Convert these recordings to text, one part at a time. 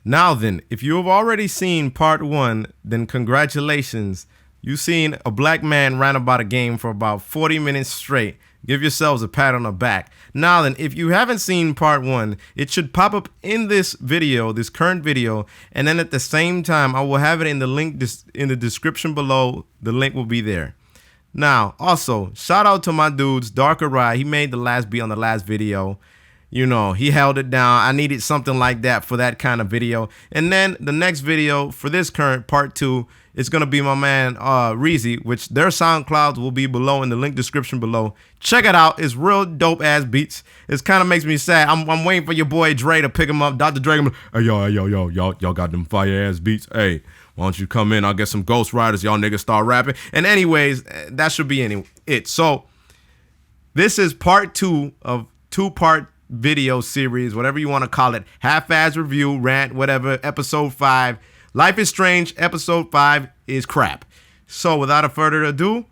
Now then, if you have already seen part 1, then congratulations. You've seen a black man rant about a game for about 40 minutes straight. Give yourselves a pat on the back. Now then, if you haven't seen part 1, it should pop up in this video, this current video, and then at the same time, I will have it in the link in the description below. The link will be there. Now, also, shout out to my dudes, Darker Rye. He made the last beat on the last video. You know, he held it down. I needed something like that for that kind of video. And then the next video for this current part 2 is going to be my man Reezy, which their SoundClouds will be below in the link description below. Check it out. It's real dope ass beats. It kind of makes me sad. I'm waiting for your boy Dre to pick him up. Dr. Dre, hey, y'all got them fire ass beats. Hey, why don't you come in? I'll get some Ghost Riders. Y'all niggas start rapping. And anyways, that should be it. So this is part 2 of 2-part video series, whatever you want to call it. Half-ass review, rant, whatever. Episode 5. Life is Strange. Episode 5 is crap. So without a further ado,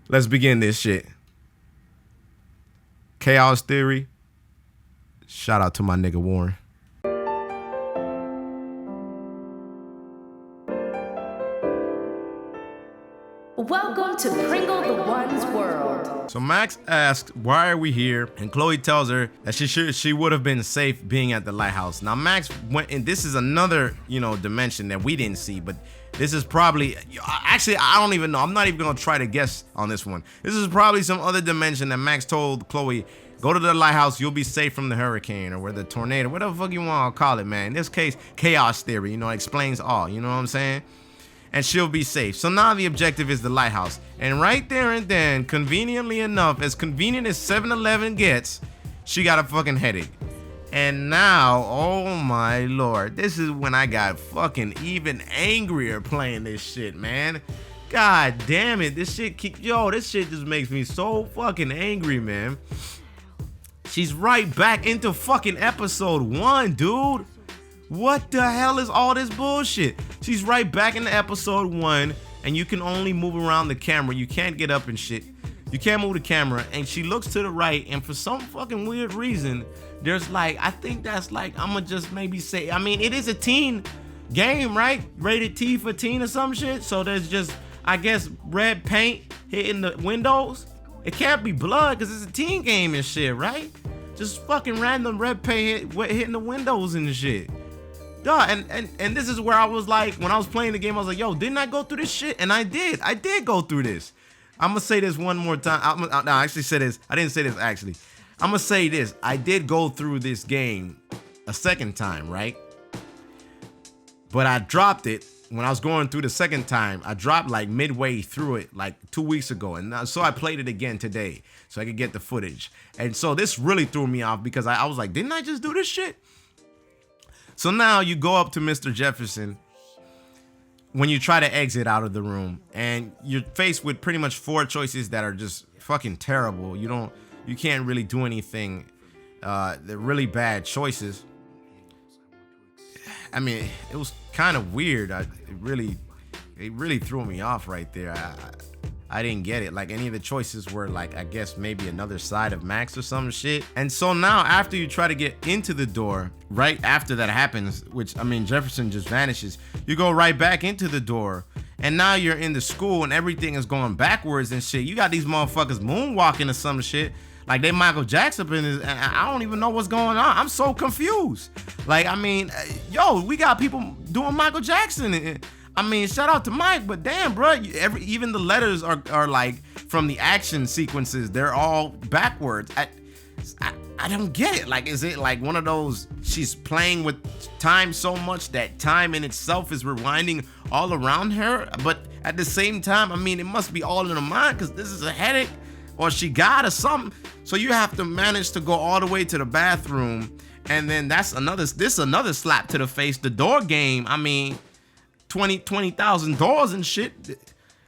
let's begin this shit. Chaos Theory. Shout out to my nigga Warren. Welcome to PringleTheOne's world. So Max asks, why are we here? And Chloe tells her that she would have been safe being at the lighthouse. Now Max went, and this is another, dimension that we didn't see, but this is probably, actually, I don't even know. I'm not even gonna try to guess on this one. This is probably some other dimension that Max told Chloe, go to the lighthouse, you'll be safe from the hurricane or the tornado, whatever the fuck you wanna call it, man. In this case, chaos theory, explains all, you know what I'm saying? And she'll be safe. So now the objective is the lighthouse. And right there and then, conveniently enough, as convenient as 7-Eleven gets, she got a fucking headache. And now, oh my lord, this is when I got fucking even angrier playing this shit, man. God damn it, this shit just makes me so fucking angry, man. She's right back into fucking episode 1, dude. What the hell is all this bullshit? She's right back in episode 1, and you can only move around the camera. You can't get up and shit. You can't move the camera, and she looks to the right, and for some fucking weird reason, there's I think that's I'ma just maybe say, it is a teen game, right? Rated T for teen or some shit. So there's just, I guess, red paint hitting the windows. It can't be blood, because it's a teen game and shit, right? Just fucking random red paint hitting the windows and shit. Duh, and this is where I was like, when I was playing the game, I was like, yo, didn't I go through this shit? And I did go through this. I'm gonna say this one more time. No, I actually said this. I didn't say this, actually. I'm gonna say this. I did go through this game a second time, right? But I dropped it when I was going through the second time. I dropped midway through it 2 weeks ago. And so I played it again today so I could get the footage. And so this really threw me off because I was like, didn't I just do this shit? So now you go up to Mr. Jefferson when you try to exit out of the room, and you're faced with pretty much 4 choices that are just fucking terrible. You can't really do anything. They're really bad choices. It was kind of weird. It really threw me off right there. I didn't get it. Any of the choices were I guess maybe another side of Max or some shit. And so now after you try to get into the door, right after that happens, which Jefferson just vanishes, you go right back into the door. And now you're in the school and everything is going backwards and shit. You got these motherfuckers moonwalking or some shit. They Michael Jackson and I don't even know what's going on. I'm so confused. Yo, we got people doing Michael Jackson. Shout out to Mike, but damn, bro, even the letters are from the action sequences, they're all backwards. I don't get it. Is it one of those, she's playing with time so much that time in itself is rewinding all around her? But at the same time, it must be all in her mind because this is a headache or she got or something. So you have to manage to go all the way to the bathroom. And then this another slap to the face. The door game, 20,000 doors and shit.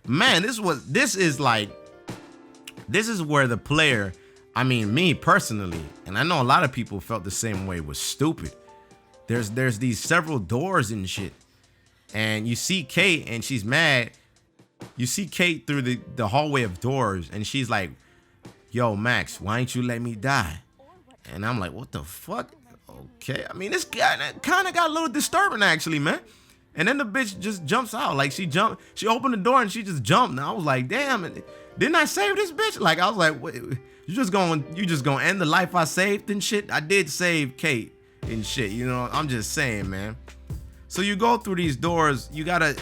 Man, this is where the player, me personally, and I know a lot of people felt the same way, was stupid. There's these several doors and shit. And you see Kate and she's mad. You see Kate through the hallway of doors and she's like, yo, Max, why ain't you let me die? And I'm like, what the fuck? okay. I mean, this guy kind of got a little disturbing actually, man. And then the bitch just jumps out. Like she opened the door and she just jumped. And I was like, damn, didn't I save this bitch? Like I was like, wait, you just gonna end the life I saved and shit? I did save Kate and shit, you know. I'm just saying, man. So you go through these doors, you gotta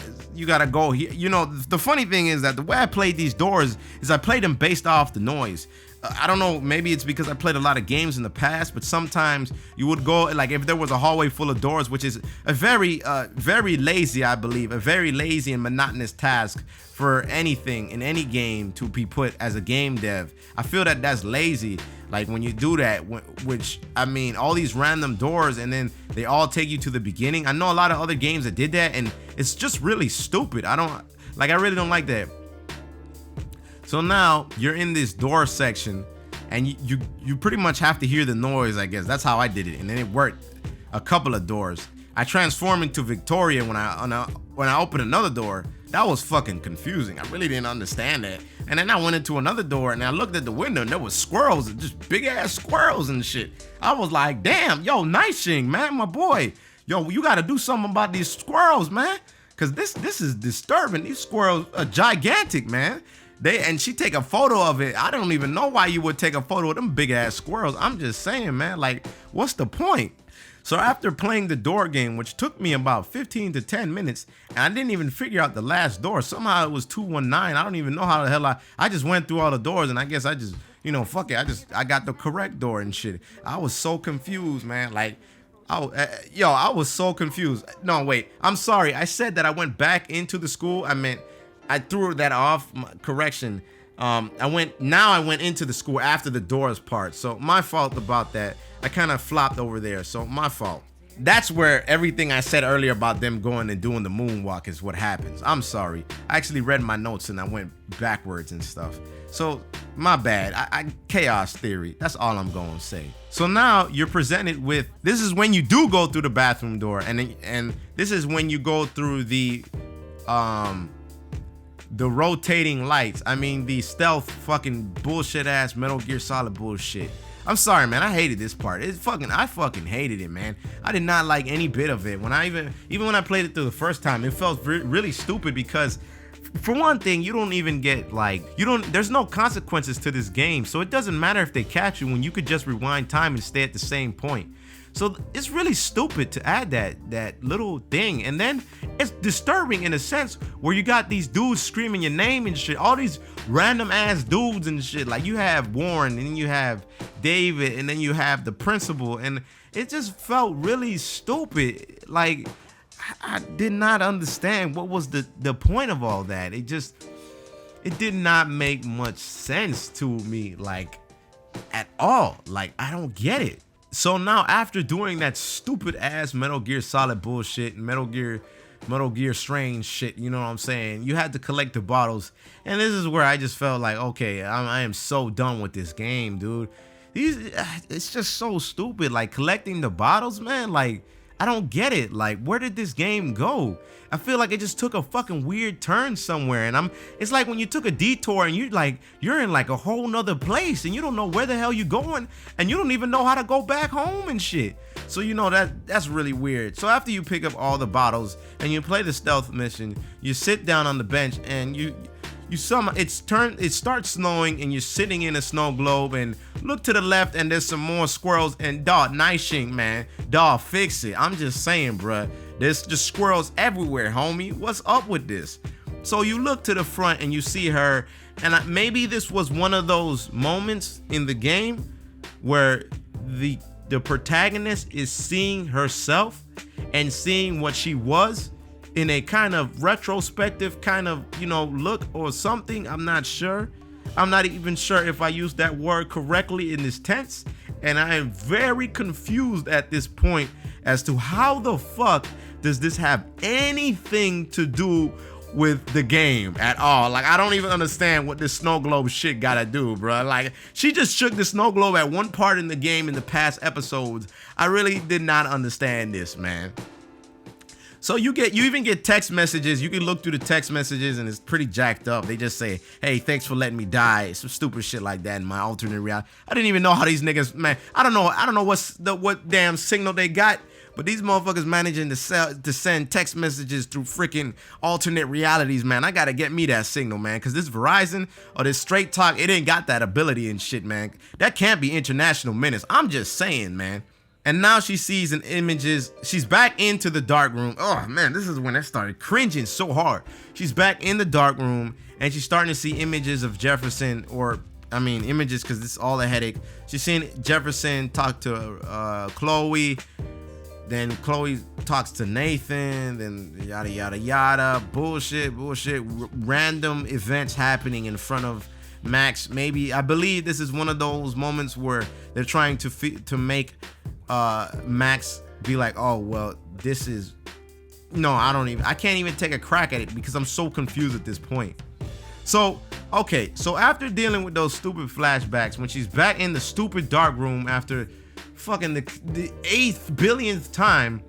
go here. You know, the funny thing is that the way I played these doors is I played them based off the noise. I don't know, maybe it's because I played a lot of games in the past, but sometimes you would go, like if there was a hallway full of doors, which is a very lazy, I believe, a very lazy and monotonous task for anything in any game to be put as a game dev. I feel that that's lazy. Like when you do that, which I mean, all these random doors and then they all take you to the beginning. I know a lot of other games that did that and it's just really stupid. I really don't like that. So now you're in this door section and you pretty much have to hear the noise, I guess. That's how I did it. And then it worked a couple of doors. I transformed into Victoria when I opened another door. That was fucking confusing. I really didn't understand that. And then I went into another door and I looked at the window and there was squirrels, just big ass squirrels and shit. I was like, damn, yo, Nightshing, man, my boy. Yo, you gotta do something about these squirrels, man. Cause this is disturbing. These squirrels are gigantic, man. And she take a photo of it. I don't even know why you would take a photo of them big ass squirrels. I'm just saying, man, like, what's the point? So after playing the door game, which took me about 15 to 10 minutes, and I didn't even figure out the last door. Somehow it was 219. I don't even know how the hell I just went through all the doors, and I guess I just, you know, fuck it. I got the correct door and shit. I was so confused, man. Like, I was so confused. No, wait, I'm sorry. I said that I went back into the school. I meant I threw that off. Correction. I went into the school after the doors part. So my fault about that. I kind of flopped over there. So my fault. That's where everything I said earlier about them going and doing the moonwalk is what happens. I'm sorry. I actually read my notes and I went backwards and stuff. So my bad. Chaos theory. That's all I'm going to say. So now you're presented with, this is when you do go through the bathroom door. And this is when you go through the rotating lights. I mean, the stealth fucking bullshit ass Metal Gear Solid bullshit. I'm sorry, man. I hated this part. I fucking hated it, man. I did not like any bit of it. When I even when I played it through the first time, it felt really stupid because, for one thing, you don't even get there's no consequences to this game. So it doesn't matter if they catch you when you could just rewind time and stay at the same point. So it's really stupid to add that little thing. And then it's disturbing in a sense where you got these dudes screaming your name and shit. All these random ass dudes and shit. Like you have Warren and then you have David and then you have the principal. And it just felt really stupid. Like I did not understand what was the point of all that. It did not make much sense to me, like at all. Like I don't get it. So now after doing that stupid ass Metal Gear Solid bullshit, Metal Gear Strange shit, you know what I'm saying? You had to collect the bottles. And this is where I just felt like, okay, I am so done with this game, dude. It's just so stupid. Like collecting the bottles, man, like I don't get it. Like, where did this game go? I feel like it just took a fucking weird turn somewhere. And it's like when you took a detour and you're in like a whole nother place and you don't know where the hell you're going and you don't even know how to go back home and shit. So, you know, that's really weird. So after you pick up all the bottles and you play the stealth mission, you sit down on the bench and it starts snowing and you're sitting in a snow globe and look to the left and there's some more squirrels and dog, Nightshing, man, dog, fix it. I'm just saying, bruh, there's just squirrels everywhere, homie. What's up with this? So you look to the front and you see her, and maybe this was one of those moments in the game where the protagonist is seeing herself and seeing what she was in a kind of retrospective kind of, you know, look or something. I'm not sure. I'm not even sure if I used that word correctly in this tense. And I am very confused at this point as to how the fuck does this have anything to do with the game at all. Like, I don't even understand what this snow globe shit gotta do, bro. Like, she just shook the snow globe at one part in the game in the past episodes. I really did not understand this, man. So you even get text messages. You can look through the text messages and it's pretty jacked up. They just say, hey, thanks for letting me die. Some stupid shit like that in my alternate reality. I didn't even know how these niggas, man. I don't know what damn signal they got, but these motherfuckers managing to send text messages through freaking alternate realities, man. I gotta get me that signal, man, because this Verizon or this Straight Talk, it ain't got that ability and shit, man. That can't be international minutes. I'm just saying, man. And now she sees in images, she's back into the dark room. Oh man, this is when I started cringing so hard. She's back in the dark room and she's starting to see images of Jefferson, images because this is all a headache. She's seeing Jefferson talk to Chloe. Then Chloe talks to Nathan, then yada, yada, yada. Bullshit. Random events happening in front of Max. Maybe, I believe this is one of those moments where they're trying to make Max be like, oh, well, this is... No, I can't even take a crack at it because I'm so confused at this point. So, okay, so after dealing with those stupid flashbacks, when she's back in the stupid dark room after fucking the 8th billionth time,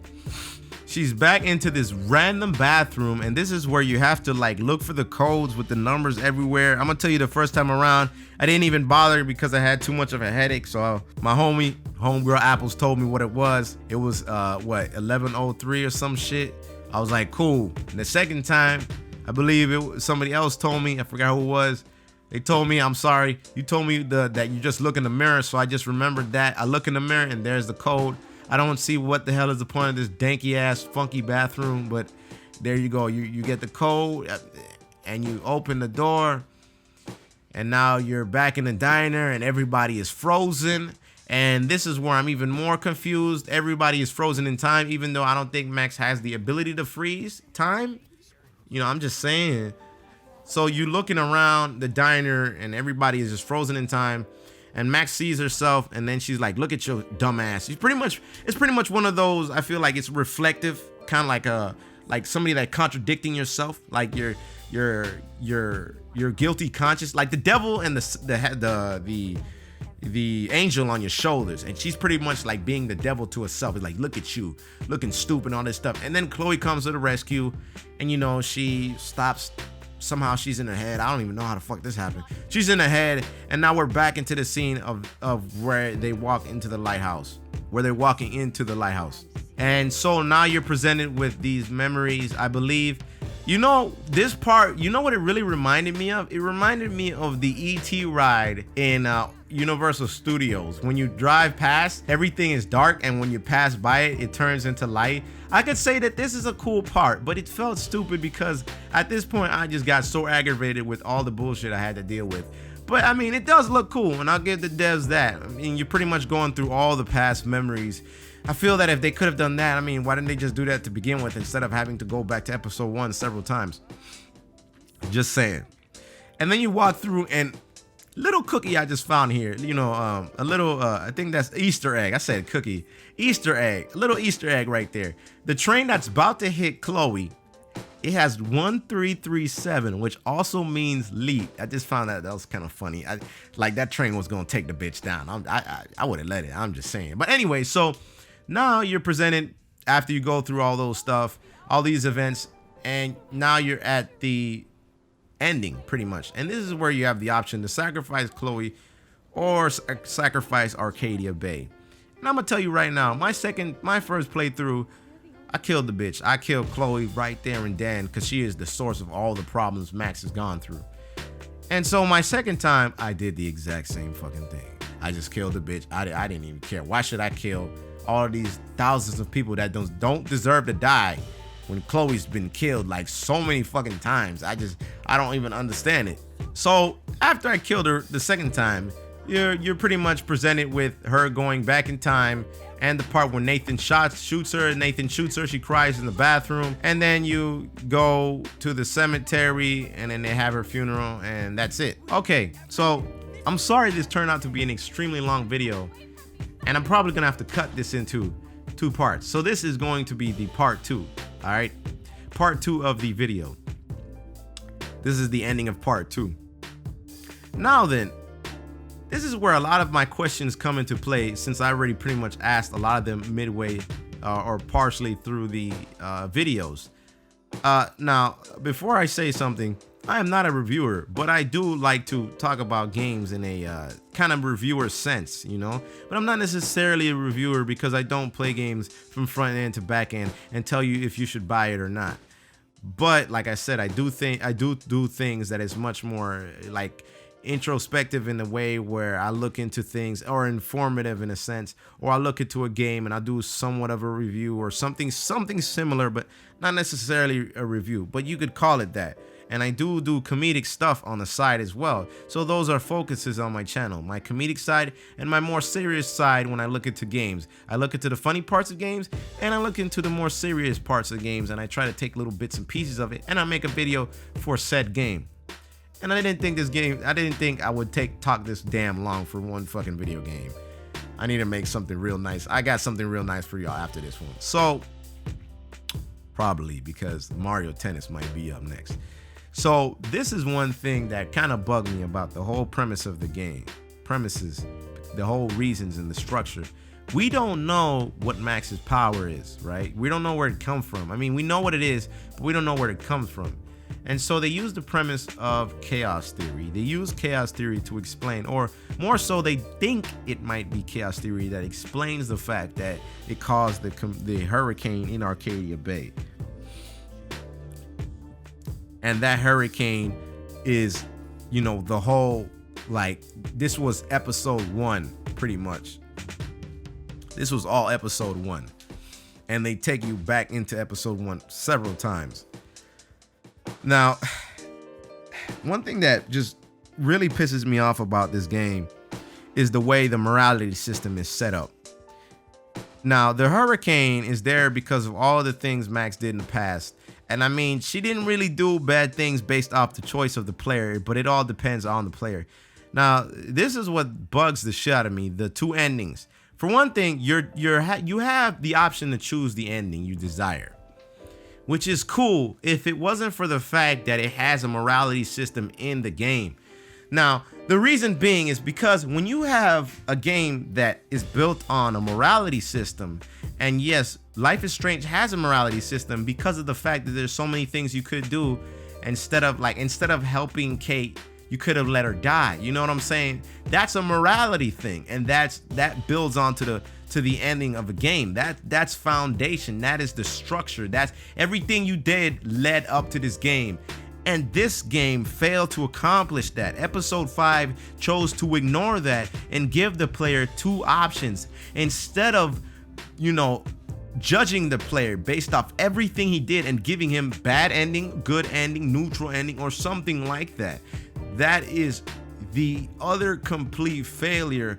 she's back into this random bathroom, and this is where you have to like look for the codes with the numbers everywhere. I'm gonna tell you, the first time around I didn't even bother because I had too much of a headache. So my homegirl Apples told me what it was. It was 1103 or some shit. I was like, cool. And the second time, I believe it was somebody else told me, I forgot who it was. They told me, I'm sorry, you told me that you just look in the mirror, so I just remembered that. I look in the mirror and there's the code. I don't see what the hell is the point of this danky ass funky bathroom, but there you go. You get the code and you open the door, and now you're back in the diner and everybody is frozen. And this is where I'm even more confused. Everybody is frozen in time, even though I don't think Max has the ability to freeze time. You know, I'm just saying. So you looking around the diner and everybody is just frozen in time, and Max sees herself and then she's like, look at your dumb ass. It's pretty much one of those, I feel like it's reflective, kind of like somebody like contradicting yourself, like your guilty conscience, like the devil and the angel on your shoulders, and she's pretty much like being the devil to herself. It's like, look at you looking stupid and all this stuff. And then Chloe comes to the rescue, and you know, she stops. Somehow she's in her head. I don't even know how the fuck this happened. She's in her head, and now we're back into the scene of where they walk into the lighthouse, where they're walking into the lighthouse. And so now you're presented with these memories, I believe. You know, this part, you know what it really reminded me of? It reminded me of the E.T. ride in Universal Studios. When you drive past, everything is dark, and when you pass by it, it turns into light. I could say that this is a cool part, but it felt stupid because at this point, I just got so aggravated with all the bullshit I had to deal with. But I mean, it does look cool, and I'll give the devs that. I mean, you're pretty much going through all the past memories. I feel that if they could have done that, I mean, why didn't they just do that to begin with instead of having to go back to episode 1 several times? Just saying. And then you walk through, and little cookie I just found here, you know, a little, I think that's Easter egg. I said cookie. Easter egg. A little Easter egg right there. The train that's about to hit Chloe, it has 1337, which also means leap. I just found that was kind of funny. Like that train was going to take the bitch down. I would have let it. I'm just saying. But anyway, so now you're presented after you go through all those stuff, all these events, and now you're at the ending pretty much. And this is where you have the option to sacrifice Chloe or sacrifice Arcadia Bay. And I'm gonna tell you right now, my first playthrough, I killed the bitch. I killed Chloe right there and then because she is the source of all the problems Max has gone through. And so my second time, I did the exact same fucking thing. I just killed the bitch. I didn't even care. Why should I kill all of these thousands of people that don't deserve to die when Chloe's been killed like so many fucking times? I don't even understand it. So after I killed her the second time, you're pretty much presented with her going back in time, and the part where Nathan shoots her, she cries in the bathroom, and then you go to the cemetery, and then they have her funeral, and that's it. Okay, so I'm sorry this turned out to be an extremely long video, and I'm probably gonna have to cut this into 2 parts. So this is going to be the part 2, all right? Part 2 of the video. This is the ending of part 2. Now then, this is where a lot of my questions come into play, since I already pretty much asked a lot of them midway or partially through the videos. Now, before I say something, I am not a reviewer, but I do like to talk about games in a kind of reviewer sense, you know. But I'm not necessarily a reviewer because I don't play games from front end to back end and tell you if you should buy it or not. But like I said, I do do things that is much more like introspective in the way where I look into things, or informative in a sense, or I look into a game and I do somewhat of a review or something similar, but not necessarily a review, but you could call it that. And I do comedic stuff on the side as well. So those are focuses on my channel, my comedic side and my more serious side. When I look into games, I look into the funny parts of games and I look into the more serious parts of games, and I try to take little bits and pieces of it and I make a video for said game. And I didn't think I would talk this damn long for one fucking video game. I need to make something real nice. I got something real nice for y'all after this one. So probably because Mario Tennis might be up next. So this is one thing that kind of bugged me about the whole premise of the game. The whole reasons and the structure. We don't know what Max's power is, right? We don't know where it comes from. I mean, we know what it is, but we don't know where it comes from. And so they use the premise of chaos theory. They use chaos theory to explain, or more so they think it might be chaos theory that explains the fact that it caused the hurricane in Arcadia Bay. And that hurricane is, you know, the whole, like, this was episode 1, pretty much. This was all episode 1. And they take you back into episode 1 several times. Now, one thing that just really pisses me off about this game is the way the morality system is set up. Now, the hurricane is there because of all the things Max did in the past. And I mean, she didn't really do bad things based off the choice of the player, but it all depends on the player. Now, this is what bugs the shit out of me, the two endings. For one thing, you have the option to choose the ending you desire, which is cool if it wasn't for the fact that it has a morality system in the game. Now, the reason being is because when you have a game that is built on a morality system, and yes, Life is Strange has a morality system because of the fact that there's so many things you could do. Instead of helping Kate, you could have let her die. You know what I'm saying? That's a morality thing, and that builds onto the ending of a game. That's foundation. That is the structure. That's everything you did led up to this game. And this game failed to accomplish that. Episode 5 chose to ignore that and give the player two options instead of, you know, judging the player based off everything he did and giving him bad ending, good ending, neutral ending, or something like that. That is the other complete failure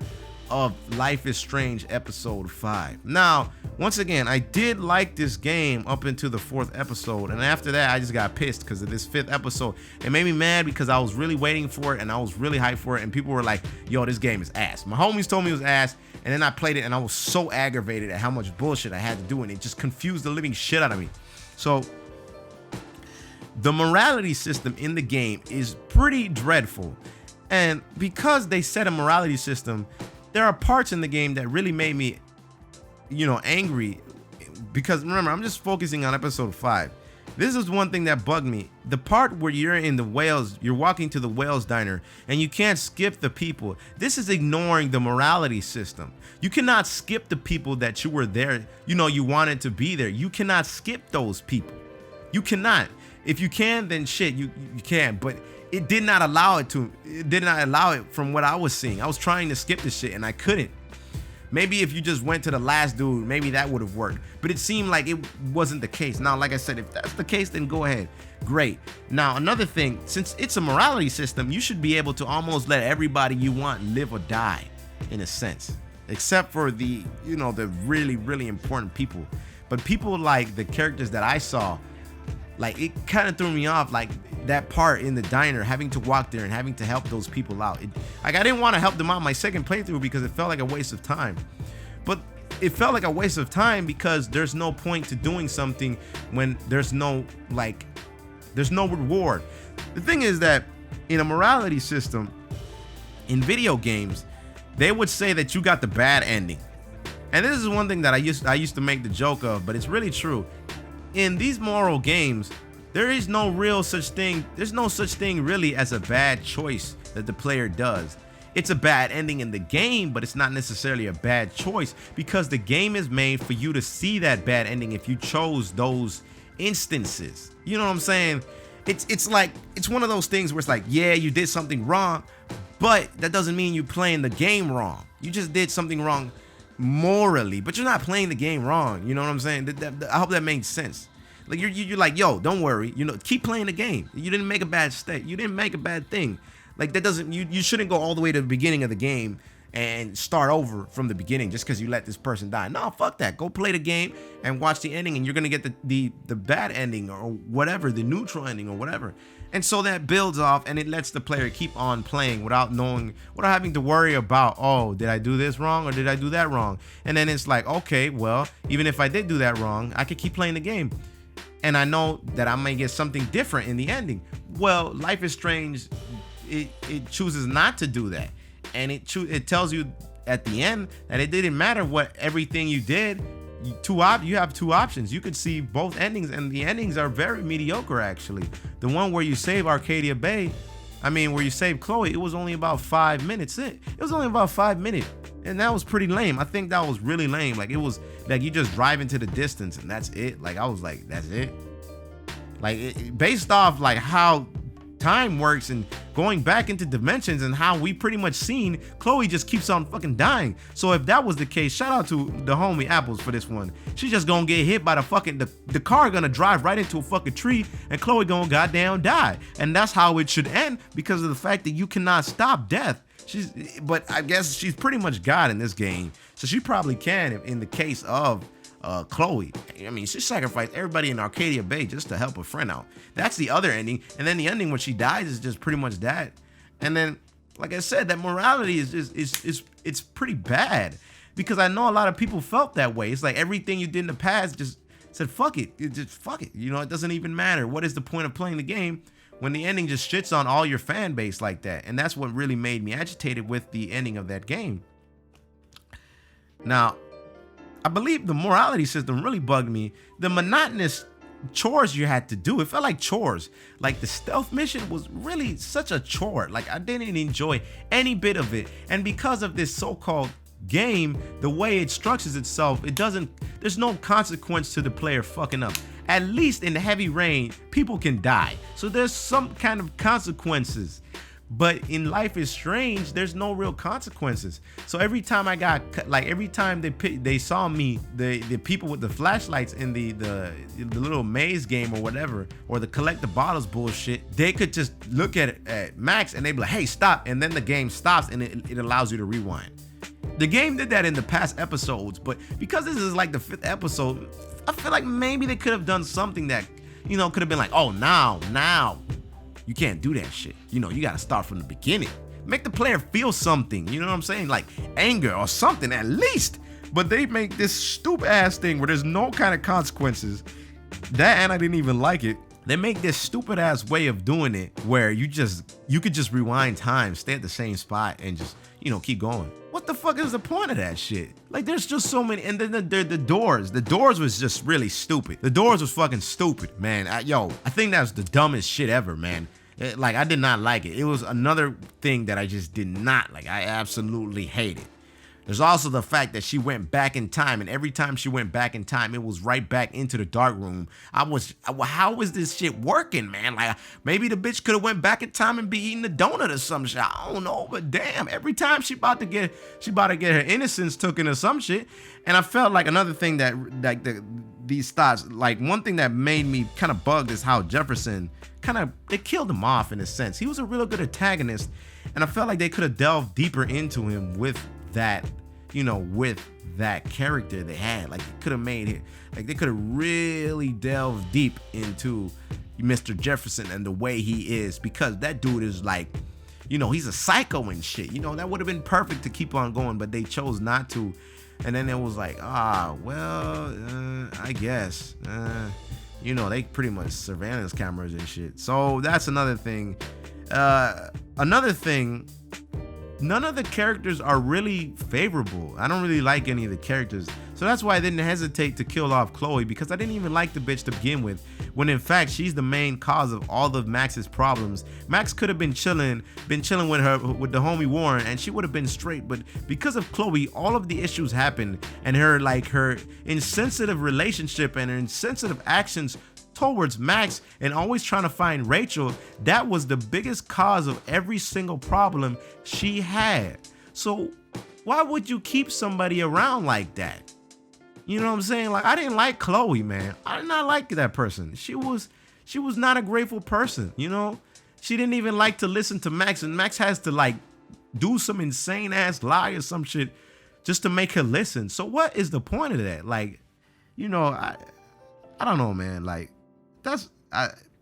of Life is Strange episode 5. Now, once again, I did like this game up into the 4th episode, and after that I just got pissed because of this 5th episode. It made me mad because I was really waiting for it and I was really hyped for it, and people were like, yo, this game is ass. My homies told me it was ass, and then I played it and I was so aggravated at how much bullshit I had to do, and it just confused the living shit out of me. So the morality system in the game is pretty dreadful, and because they set a morality system, there are parts in the game that really made me, you know, angry, because remember, I'm just focusing on episode 5. This is one thing that bugged me. The part where you're in the whales, you're walking to the whales diner and you can't skip the people. This is ignoring the morality system. You cannot skip the people that you were there, you know, you wanted to be there. You cannot skip those people. You cannot. If you can, then shit, you can, but it did not allow it to. It did not allow it from what I was seeing. I was trying to skip this shit and I couldn't. Maybe if you just went to the last dude, maybe that would have worked. But it seemed like it wasn't the case. Now, like I said, if that's the case, then go ahead. Great. Now, another thing, since it's a morality system, you should be able to almost let everybody you want live or die, in a sense. Except for the, you know, the really, really important people. But people like the characters that I saw, like, it kind of threw me off, like that part in the diner, having to walk there and having to help those people out. Like, I didn't want to help them out my second playthrough because it felt like a waste of time. But it felt like a waste of time because there's no point to doing something when there's no reward. The thing is that in a morality system, in video games, they would say that you got the bad ending. And this is one thing that I used to make the joke of, but it's really true. In these moral games, there is no real such thing. There's no such thing really as a bad choice that the player does. It's a bad ending in the game, but it's not necessarily a bad choice because the game is made for you to see that bad ending if you chose those instances. You know what I'm saying? It's like, it's one of those things where it's like, yeah, you did something wrong, but that doesn't mean you're playing the game wrong. You just did something wrong morally, but you're not playing the game wrong. You know what I'm saying? I hope that makes sense. Like you're like, yo, don't worry. You know, keep playing the game. You didn't make a bad mistake. You didn't make a bad thing. Like that doesn't, you shouldn't go all the way to the beginning of the game and start over from the beginning just because you let this person die. No, fuck that. Go play the game and watch the ending, and you're gonna get the bad ending or whatever, the neutral ending or whatever. And so that builds off, and it lets the player keep on playing without having to worry about, oh, did I do this wrong or did I do that wrong? And then it's like, okay, well, even if I did do that wrong, I could keep playing the game. And I know that I may get something different in the ending. Well, Life is Strange, it chooses not to do that. And it tells you at the end that it didn't matter what everything you did. You have two options. You could see both endings, and the endings are very mediocre actually. The one where you save Arcadia Bay, where you save Chloe, it was only about 5 minutes. It was only about 5 minutes, and that was pretty lame. I think that was really lame. Like, it was like you just drive into the distance and that's it. Like, I was like, that's it. Like, based off like how time works and going back into dimensions and how we pretty much seen, Chloe just keeps on fucking dying. So if that was the case, shout out to the homie Apples for this one. She's just gonna get hit by the car gonna drive right into a fucking tree and Chloe gonna goddamn die. And that's how it should end because of the fact that you cannot stop death. But I guess she's pretty much God in this game, so she probably can in the case of Chloe. She sacrificed everybody in Arcadia Bay just to help a friend out. That's the other ending. And then the ending when she dies is just pretty much that. And then, like I said, that morality it's pretty bad because I know a lot of people felt that way. It's like everything you did in the past just said, fuck it. Just fuck it. You know, it doesn't even matter. What is the point of playing the game when the ending just shits on all your fan base like that? And that's what really made me agitated with the ending of that game. Now, I believe the morality system really bugged me. The monotonous chores you had to do, it felt like chores. Like the stealth mission was really such a chore. Like, I didn't enjoy any bit of it. And because of this so-called game, the way it structures itself, there's no consequence to the player fucking up. At least in the Heavy Rain, people can die. So there's some kind of consequences. But in Life is Strange, there's no real consequences. So every time every time they saw me, the people with the flashlights in the little maze game or whatever, or the collect the bottles bullshit, they could just look at Max and they'd be like, hey, stop. And then the game stops and it allows you to rewind. The game did that in the past episodes, but because this is like the 5th episode, I feel like maybe they could have done something that, could have been like, oh, now. You can't do that shit. You gotta start from the beginning. Make the player feel something, you know what I'm saying? Like anger or something at least. But they make this stupid ass thing where there's no kind of consequences. And I didn't even like it. They make this stupid ass way of doing it where you could just rewind time, stay at the same spot and just, keep going. What the fuck is the point of that shit? Like, there's just so many. And then the doors was just really stupid. The doors was fucking stupid, man. I think that's the dumbest shit ever, man. I did not like it. It was another thing that I just did not like. I absolutely hate it. There's also the fact that she went back in time, and every time she went back in time, it was right back into the dark room. How is this shit working, man? Like, maybe the bitch could have went back in time and be eating a donut or some shit. I don't know, but damn, every time she about to get her innocence taken or some shit. And I felt like another thing that these thoughts, like one thing that made me kind of bugged is how Jefferson they killed him off in a sense. He was a real good antagonist, and I felt like they could have delved deeper into him with that character they had. Like, they could have made it, like they could have really delved deep into Mr. Jefferson and the way he is, because that dude is like, he's a psycho and shit. That would have been perfect to keep on going, but they chose not to. And then it was like, I guess, they pretty much surveillance cameras and shit. So that's another thing. Another thing none of the characters are really favorable. I don't really like any of the characters. So that's why I didn't hesitate to kill off Chloe, because I didn't even like the bitch to begin with, when in fact she's the main cause of all of Max's problems. Max could have been chilling with the homie Warren, and she would have been straight, but because of Chloe, all of the issues happened, and her insensitive relationship and her insensitive actions towards Max and always trying to find Rachel, that was the biggest cause of every single problem she had. So why would you keep somebody around like that? You know what I'm saying? Like, I didn't like Chloe, man. I did not like that person. She was not a grateful person, you know? She didn't even like to listen to Max, and Max has to like do some insane ass lie or some shit just to make her listen. So what is the point of that? Like, you know, I don't know, man. Like,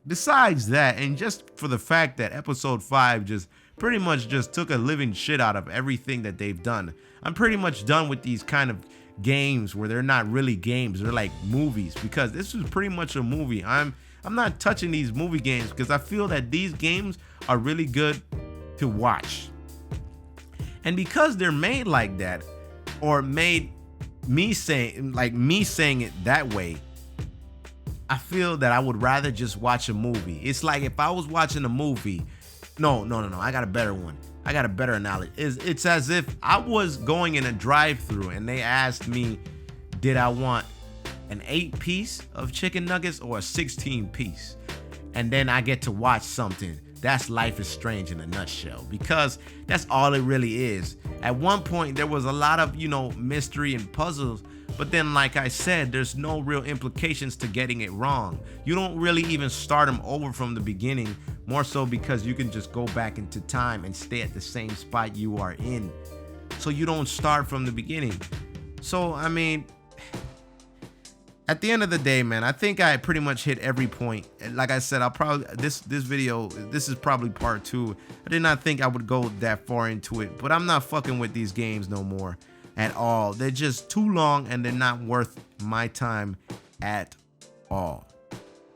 besides that, and just for the fact that episode 5 just pretty much just took a living shit out of everything that they've done. I'm pretty much done with these kind of games where they're not really games, they're like movies, because this is pretty much a movie. I'm not touching these movie games because I feel that these games are really good to watch. And because they're made like that, or made me saying it that way, I feel that I would rather just watch a movie. It's like if I was watching a movie. No. I got a better one. I got a better analogy. It's as if I was going in a drive-thru and they asked me, did I want an 8-piece of chicken nuggets or a 16-piece? And then I get to watch something. That's Life is Strange in a nutshell, because that's all it really is. At one point, there was a lot of, mystery and puzzles. But then, like I said, there's no real implications to getting it wrong. You don't really even start them over from the beginning, more so because you can just go back into time and stay at the same spot you are in. So you don't start from the beginning. So, I mean, at the end of the day, man, I think I pretty much hit every point. And like I said, I'll probably, this video, this is probably part 2. I did not think I would go that far into it, but I'm not fucking with these games no more at all. They're just too long and they're not worth my time at all.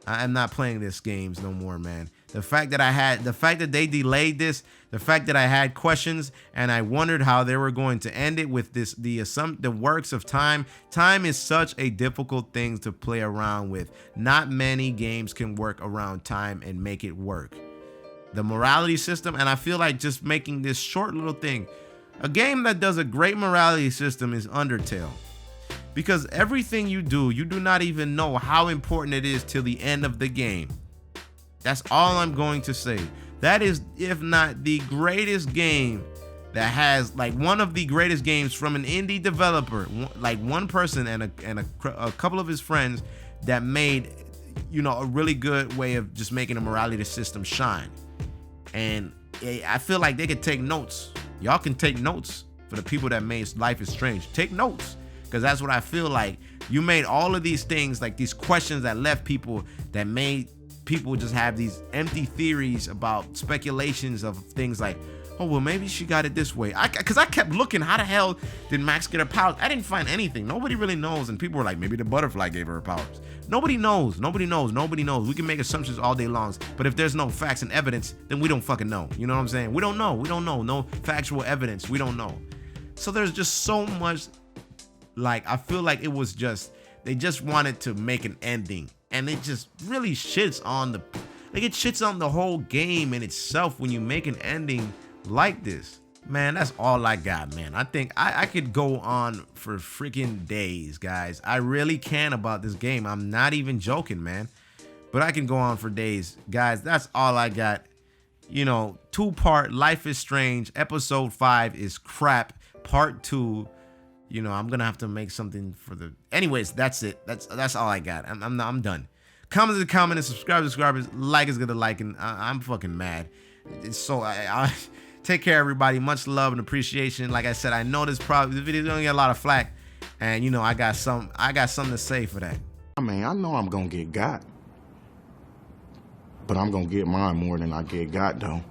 I'm not playing these games no more, man. The fact that they delayed this, the fact that I had questions and I wondered how they were going to end it with this, the works of time. Time is such a difficult thing to play around with. Not many games can work around time and make it work. The morality system, and I feel like just making this short little thing. A game that does a great morality system is Undertale, because everything you do not even know how important it is till the end of the game. That's all I'm going to say. That is, if not the greatest game that has, like, one of the greatest games from an indie developer, like one person and a couple of his friends that made, a really good way of just making a morality system shine. And I feel like they could take notes. Y'all can take notes for the people that made Life is Strange. Take notes, because that's what I feel like. You made all of these things, like these questions that left people, that made people just have these empty theories about speculations of things like, oh, well, maybe she got it this way. Because I kept looking, how the hell did Max get her powers? I didn't find anything. Nobody really knows. And people were like, maybe the butterfly gave her her powers. Nobody knows. Nobody knows. Nobody knows. We can make assumptions all day long, but if there's no facts and evidence, then we don't fucking know. You know what I'm saying? We don't know. We don't know. No factual evidence. We don't know. So there's just so much, like, I feel like it was just, they just wanted to make an ending, and it just really shits on it shits on the whole game in itself when you make an ending like this. Man, that's all I got, man. I think I could go on for freaking days, guys. I really can about this game. I'm not even joking, man. But I can go on for days. Guys, that's all I got. 2-part Life is Strange. Episode 5 is crap. Part 2, I'm gonna have to make something for the... Anyways, that's it. That's all I got. I'm done. Comment is a comment, and subscribe is like is gonna like, and I'm fucking mad. So I take care, everybody. Much love and appreciation. Like I said, I know this video is gonna get a lot of flack, and I got something to say for that. I mean, I know I'm gonna get got, but I'm gonna get mine more than I get got though.